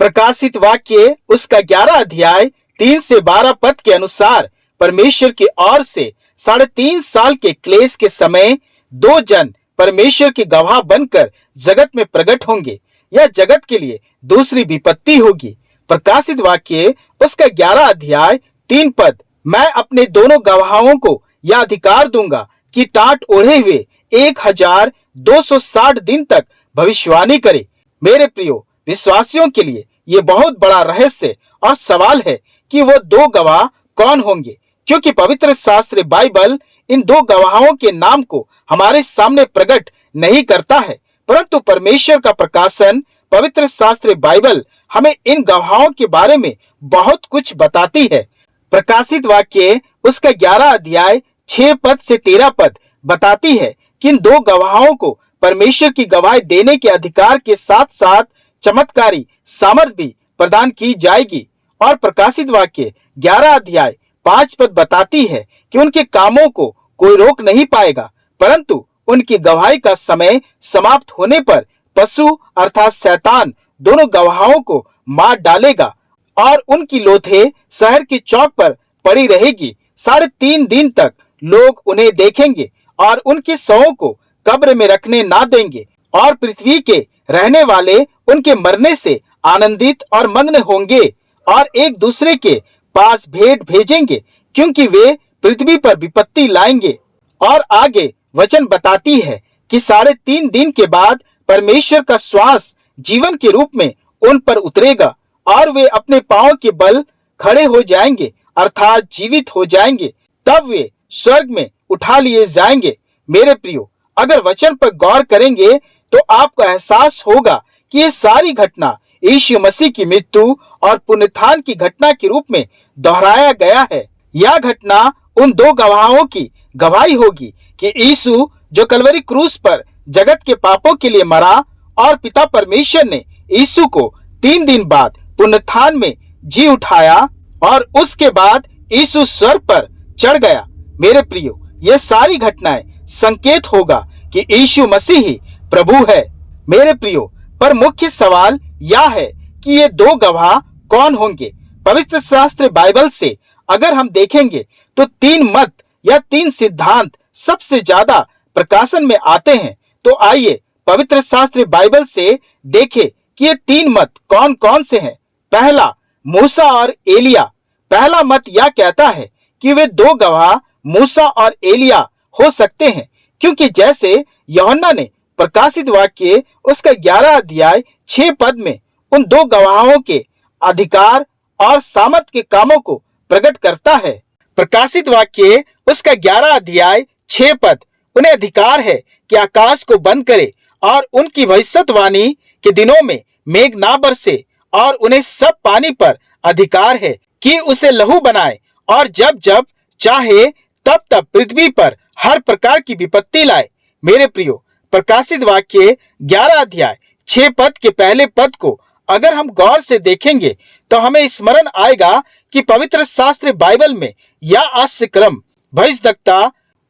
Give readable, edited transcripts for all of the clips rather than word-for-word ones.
प्रकाशित वाक्य उसका 11 अध्याय 3 से 12 पद के अनुसार परमेश्वर की ओर से 3.5 साल के क्लेश के समय 2 जन परमेश्वर के गवाह बनकर जगत में प्रकट होंगे। यह जगत के लिए दूसरी विपत्ति होगी। प्रकाशित वाक्य उसका 11 अध्याय 3 पद, मैं अपने दोनों गवाहों को यह अधिकार दूंगा कि टाट ओढ़े हुए 1260 दिन तक भविष्यवाणी करे। मेरे प्रियो विश्वासियों के लिए यह बहुत बड़ा रहस्य और सवाल है कि वो 2 गवाह कौन होंगे, क्योंकि पवित्र शास्त्र बाइबल इन 2 गवाहों के नाम को हमारे सामने प्रकट नहीं करता है, परंतु परमेश्वर का प्रकाशन पवित्र शास्त्र बाइबल हमें इन गवाहों के बारे में बहुत कुछ बताती है। प्रकाशित वाक्य उसका 11 अध्याय 6 पद से 13 पद बताती है कि इन 2 गवाहों को परमेश्वर की गवाही देने के अधिकार के साथ साथ चमत्कारी सामर्थ भी प्रदान की जाएगी। और प्रकाशित वाक्य 11 अध्याय 5 पद बताती है कि उनके कामों को कोई रोक नहीं पाएगा, परंतु उनकी गवाही का समय समाप्त होने पर पशु अर्थात शैतान दोनों गवाहों को मार डालेगा और उनकी लोथें शहर की चौक पर पड़ी रहेगी। 3.5 दिन तक लोग उन्हें देखेंगे और उनके शवों को कब्र में रखने ना देंगे, और पृथ्वी के रहने वाले उनके मरने से आनंदित और मग्न होंगे और एक दूसरे के पास भेंट भेजेंगे, क्योंकि वे पृथ्वी पर विपत्ति लाएंगे। और आगे वचन बताती है कि 3.5 दिन के बाद परमेश्वर का श्वास जीवन के रूप में उन पर उतरेगा और वे अपने पांव के बल खड़े हो जाएंगे अर्थात जीवित हो जाएंगे। तब वे स्वर्ग में उठा लिए जाएंगे। मेरे प्रियो, अगर वचन पर गौर करेंगे तो आपको एहसास होगा कि ये सारी घटना यीशु मसीह की मृत्यु और पुनरुत्थान की घटना के रूप में दोहराया गया है। यह घटना उन 2 गवाहों की गवाही होगी कि यीशु जो कलवरी क्रूस पर जगत के पापों के लिए मरा और पिता परमेश्वर ने यीशु को 3 दिन बाद पुनरुत्थान में जी उठाया और उसके बाद यीशु स्वर्ग पर चढ़ गया। मेरे प्रियो, ये सारी घटनाएं संकेत होगा कि यीशु मसीह ही प्रभु है। मेरे प्रियो, पर मुख्य सवाल यह है कि ये 2 गवाह कौन होंगे। पवित्र शास्त्र बाइबल से अगर हम देखेंगे तो 3 मत या 3 सिद्धांत सबसे ज्यादा प्रकाशन में आते हैं। तो आइए पवित्र शास्त्र बाइबल से देखें कि ये 3 मत कौन कौन से हैं। पहला, मूसा और एलिया। पहला मत यह कहता है कि वे 2 गवाह मूसा और एलिया हो सकते हैं, क्योंकि जैसे यूहन्ना ने प्रकाशित वाक्य उसका 11 अध्याय 6 पद में उन 2 गवाहों के अधिकार और सामर्थ के कामों को प्रकट करता है। प्रकाशित वाक्य उसका 11 अध्याय 6 पद, उन्हें अधिकार है कि आकाश को बंद करे और उनकी भविष्यवाणी के दिनों में मेघ ना बरसे, और उन्हें सब पानी पर अधिकार है कि उसे लहू बनाए, और जब जब चाहे तब तब पृथ्वी पर हर प्रकार की विपत्ति लाए। मेरे प्रियो, प्रकाशित वाक्य 11 अध्याय 6 पद के पहले पद को अगर हम गौर से देखेंगे तो हमें स्मरण आएगा कि पवित्र शास्त्र बाइबल में यह आश्चर्यक्रम भविष्यद्वक्ता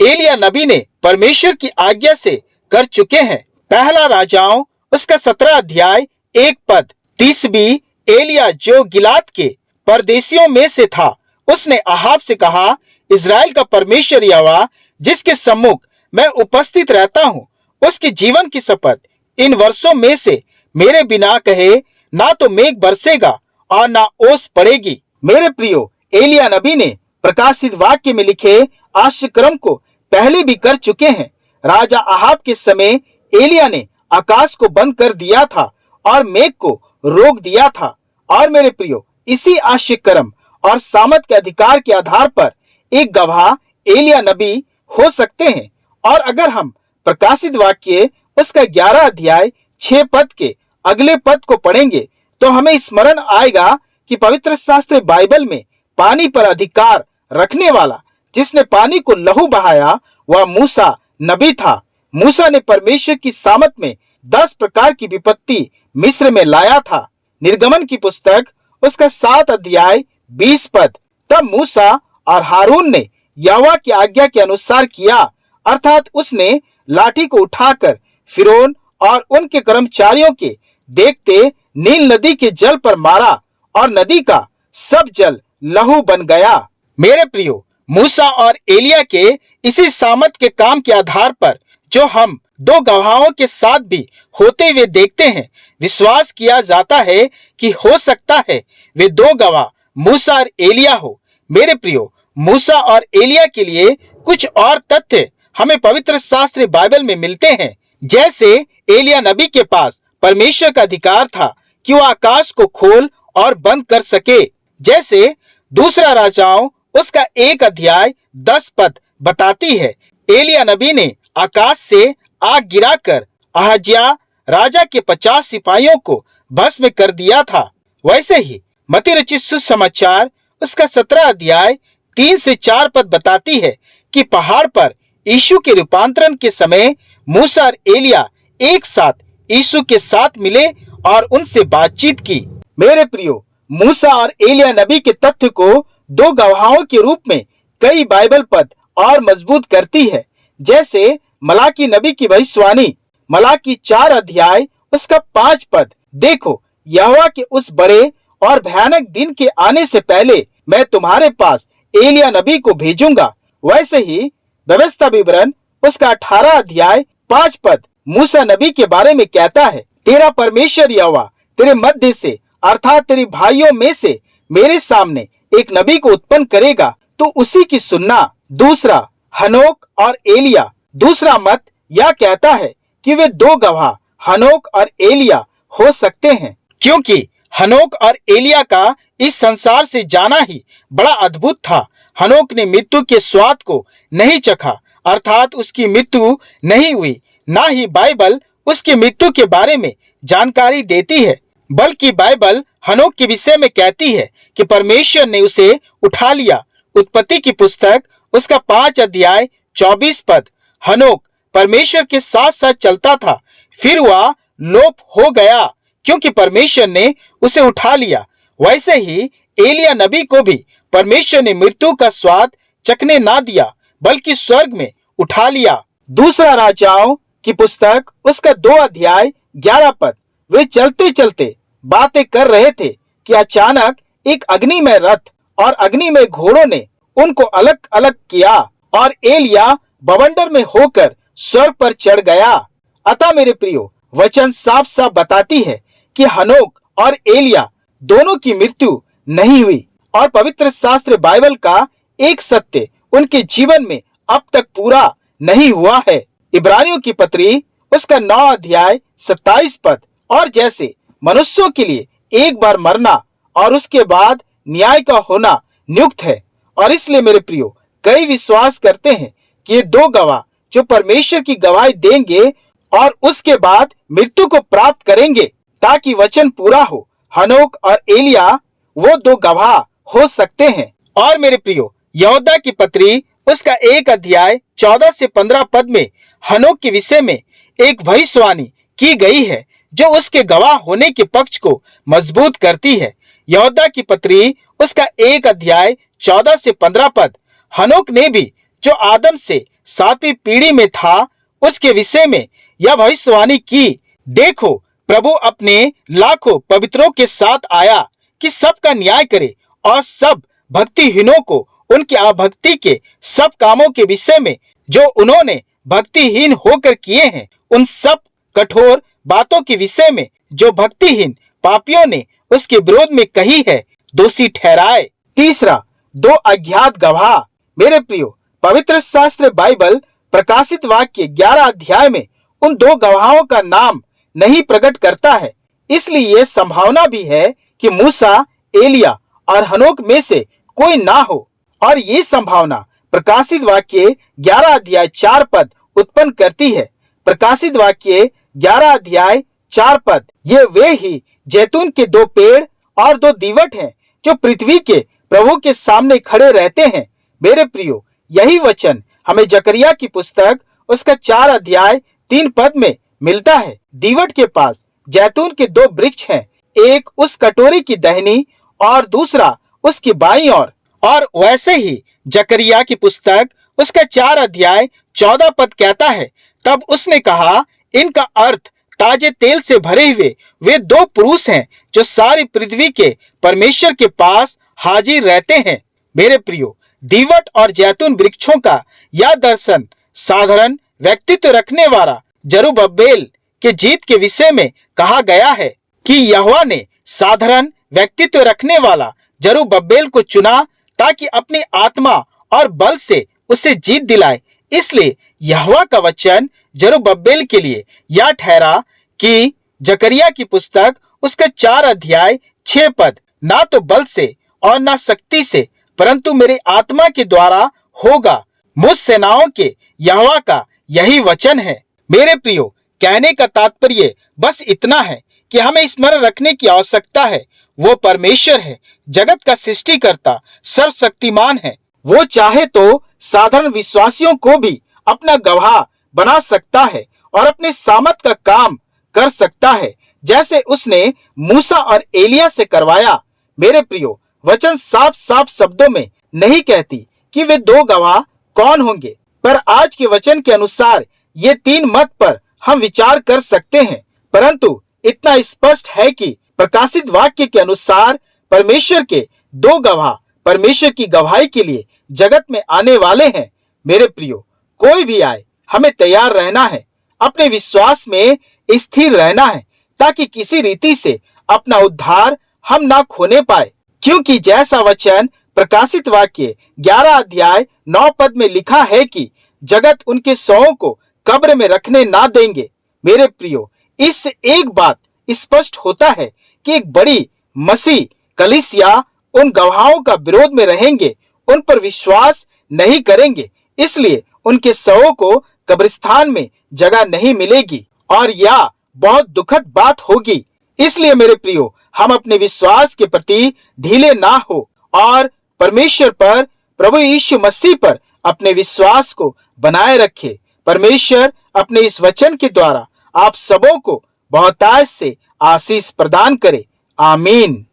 एलिया नबी ने परमेश्वर की आज्ञा से कर चुके हैं। पहला राजाओं उसका 17 अध्याय 1 पद, तीसबी एलिया जो गिलाद के परदेशियों में से था, उसने अहाब से कहा, इज़राइल का परमेश्वर यहोवा जिसके सम्मुख मैं उपस्थित रहता हूँ, उसके जीवन की शपथ, इन वर्षों में से मेरे बिना कहे ना तो मेघ बरसेगा और ना ओस पड़ेगी। मेरे प्रियो, एलिया नबी ने प्रकाशित वाक्य में लिखे आश्चर्यक्रम को पहले भी कर चुके हैं। राजा अहाब के समय एलिया ने आकाश को बंद कर दिया था और मेघ को रोक दिया था। और मेरे प्रियो, इसी आश्चर्यक्रम और सामर्थ के अधिकार के आधार पर एक गवाह एलिया नबी हो सकते हैं। और अगर हम प्रकाशित वाक्य उसका 11 अध्याय 6 पद के अगले पद को पढ़ेंगे तो हमें स्मरण आएगा कि पवित्र शास्त्र बाइबल में पानी पर अधिकार रखने वाला जिसने पानी को लहू बहाया वह मूसा नबी था। मूसा ने परमेश्वर की सामत में 10 प्रकार की विपत्ति मिस्र में लाया था। निर्गमन की पुस्तक उसका 7 अध्याय 20 पद, तब मूसा और हारून ने यहोवा की आज्ञा के अनुसार किया, अर्थात उसने लाठी को उठाकर फिरौन और उनके कर्मचारियों के देखते नील नदी के जल पर मारा और नदी का सब जल लहू बन गया। मेरे प्रियो, मूसा और एलिया के इसी सामर्थ के काम के आधार पर जो हम दो गवाहों के साथ भी होते हुए देखते हैं, विश्वास किया जाता है कि हो सकता है वे दो गवाह मूसा और एलिया हो। मेरे प्रियो, मूसा और एलिया के लिए कुछ और तथ्य हमें पवित्र शास्त्र बाइबल में मिलते हैं। जैसे एलिया नबी के पास परमेश्वर का अधिकार था कि वह आकाश को खोल और बंद कर सके। जैसे दूसरा राजाओं उसका 1 अध्याय 10 पद बताती है, एलिया नबी ने आकाश से आग गिराकर अहज्या राजा के 50 सिपाहियों को भस्म कर दिया था। वैसे ही मत्ती रचित सुसमाचार उसका 17 अध्याय 3 से 4 पद बताती है कि पहाड़ पर यीशु के रूपांतरण के समय मूसा और एलिया एक साथ यीशु के साथ मिले और उनसे बातचीत की। मेरे प्रियो, मूसा और एलिया नबी के तथ्य को दो गवाहों के रूप में कई बाइबल पद और मजबूत करती है। जैसे मलाकी नबी की भविष्यवाणी, मलाकी 4 अध्याय उसका 5 पद, देखो यहोवा के उस बड़े और भयानक दिन के आने से पहले मैं तुम्हारे पास एलिया नबी को भेजूंगा। वैसे ही व्यवस्था विवरण उसका 18 अध्याय 5 पद मूसा नबी के बारे में कहता है, तेरा परमेश्वर यहोवा तेरे मध्य से अर्थात तेरे भाइयों में से मेरे सामने एक नबी को उत्पन्न करेगा, तो उसी की सुनना। दूसरा, हनोक और एलिया। दूसरा मत यह कहता है कि वे दो गवाह हनोक और एलिया हो सकते हैं, क्योंकि हनोक और एलिया का इस संसार से जाना ही बड़ा अद्भुत था। हनोक ने मृत्यु के स्वाद को नहीं चखा, अर्थात उसकी मृत्यु नहीं हुई। ना ही बाइबल उसकी मृत्यु के बारे में जानकारी देती है, बल्कि बाइबल हनोक के विषय में कहती है कि परमेश्वर ने उसे उठा लिया। उत्पत्ति की पुस्तक उसका 5 अध्याय 24 पद, हनोक परमेश्वर के साथ साथ चलता था, फिर वह लोप हो गया क्योंकि परमेश्वर ने उसे उठा लिया। वैसे ही एलिया नबी को भी परमेश्वर ने मृत्यु का स्वाद चखने ना दिया, बल्कि स्वर्ग में उठा लिया। दूसरा राजाओं की पुस्तक उसका 2 अध्याय 11 पद, वे चलते चलते बातें कर रहे थे कि अचानक एक अग्निमय रथ और अग्निमय घोड़ों ने उनको अलग अलग किया और एलिया बवंडर में होकर स्वर्ग पर चढ़ गया। अतः मेरे प्रियो, वचन साफ साफ बताती है कि हनोक और एलिया दोनों की मृत्यु नहीं हुई और पवित्र शास्त्र बाइबल का एक सत्य उनके जीवन में अब तक पूरा नहीं हुआ है। इब्रानियों की पत्री उसका 9 अध्याय 27 पद, और जैसे मनुष्यों के लिए एक बार मरना और उसके बाद न्याय का होना नियुक्त है, और इसलिए मेरे प्रियो, कई विश्वास करते हैं कि ये दो गवाह जो परमेश्वर की गवाही देंगे और उसके बाद मृत्यु को प्राप्त करेंगे ताकि वचन पूरा हो। हनोक और एलिया वो दो गवाह हो सकते हैं। और मेरे प्रियो, यहूदा की पत्री उसका 1 अध्याय 14 से 15 पद में हनोक के विषय में एक भविष्यवाणी की गई है जो उसके गवाह होने के पक्ष को मजबूत करती है। यहूदा की पत्री उसका 1 अध्याय 14 से 15 पद, हनोक ने भी जो आदम से 7वीं पीढ़ी में था उसके विषय में यह भविष्यवाणी की, देखो प्रभु अपने लाखों पवित्रों के साथ आया कि सबका न्याय करे और सब भक्तिहीनों को उनकी अभक्ति के सब कामों के विषय में जो उन्होंने भक्तिहीन होकर किए हैं, उन सब कठोर बातों के विषय में जो भक्तिहीन पापियों ने उसके विरोध में कही है, दोषी ठहराए। तीसरा, दो अज्ञात गवाह। मेरे प्रियो, पवित्र शास्त्र बाइबल प्रकाशित वाक्य 11 अध्याय में उन दो गवाहों का नाम नहीं प्रकट करता है, इसलिए यह संभावना भी है कि मूसा, एलिया और हनोक में से कोई ना हो, और ये संभावना प्रकाशित वाक्य 11 अध्याय 4 पद उत्पन्न करती है। प्रकाशित वाक्य 11 अध्याय 4 पद, ये वे ही जैतून के 2 पेड़ और 2 दीवट हैं जो पृथ्वी के प्रभु के सामने खड़े रहते हैं। मेरे प्रियो, यही वचन हमें जकरिया की पुस्तक उसका 4 अध्याय 3 पद में मिलता है। दीवट के पास जैतून के 2 वृक्ष हैं, एक उस कटोरी की दाहिनी और दूसरा उसकी बाईं ओर। और वैसे ही जकरिया की पुस्तक उसका 4 अध्याय 14 पद कहता है, तब उसने कहा, इनका अर्थ ताजे तेल से भरे हुए वे दो पुरुष हैं जो सारी पृथ्वी के परमेश्वर के पास हाजिर रहते हैं। मेरे प्रियो, दीवट और जैतून वृक्षों का यह दर्शन साधारण व्यक्तित्व रखने वाला जरुब्बाबेल के जीत के विषय में कहा गया है कि यहोवा ने साधारण व्यक्तित्व रखने वाला जरुब्बाबेल को चुना ताकि अपनी आत्मा और बल से उसे जीत दिलाए। इसलिए यहोवा का वचन जरुब्बाबेल के लिए यह ठहरा कि जकरिया की पुस्तक उसका 4 अध्याय 6 पद, ना तो बल से और ना शक्ति से परंतु मेरी आत्मा के द्वारा होगा। मुझ सेनाओं के यहोवा का यही वचन है। मेरे प्रियो, कहने का तात्पर्य बस इतना है कि हमें स्मरण रखने की आवश्यकता है, वो परमेश्वर है, जगत का सृष्टिकर्ता, सर्वशक्तिमान है। वो चाहे तो साधारण विश्वासियों को भी अपना गवाह बना सकता है और अपने सामर्थ का काम कर सकता है, जैसे उसने मूसा और एलिया से करवाया। मेरे प्रियो, वचन साफ साफ शब्दों में नहीं कहती कि वे दो गवाह कौन होंगे, पर आज के वचन के अनुसार ये 3 मत पर हम विचार कर सकते हैं। परंतु इतना स्पष्ट है कि प्रकाशित वाक्य के अनुसार परमेश्वर के 2 गवाह परमेश्वर की गवाही के लिए जगत में आने वाले हैं। मेरे प्रियो, कोई भी आए, हमें तैयार रहना है, अपने विश्वास में स्थिर रहना है, ताकि किसी रीति से अपना उद्धार हम ना खोने पाए। क्योंकि जैसा वचन प्रकाशित वाक्य 11 अध्याय 9 पद में लिखा है कि जगत उनके शवों को कब्र में रखने ना देंगे। मेरे प्रियो, इससे एक बात स्पष्ट होता है कि एक बड़ी मसीह कलीसिया उन गवाहों का विरोध में रहेंगे, उन पर विश्वास नहीं करेंगे, इसलिए उनके शवों को कब्रिस्तान में जगह नहीं मिलेगी और यह बहुत दुखद बात होगी। इसलिए मेरे प्रियो, हम अपने विश्वास के प्रति ढीले ना हो और परमेश्वर पर, प्रभु यीशु मसीह पर अपने विश्वास को बनाए रखे। परमेश्वर अपने इस वचन के द्वारा आप सबों को बहुतायत से आशीष प्रदान करे। आमीन।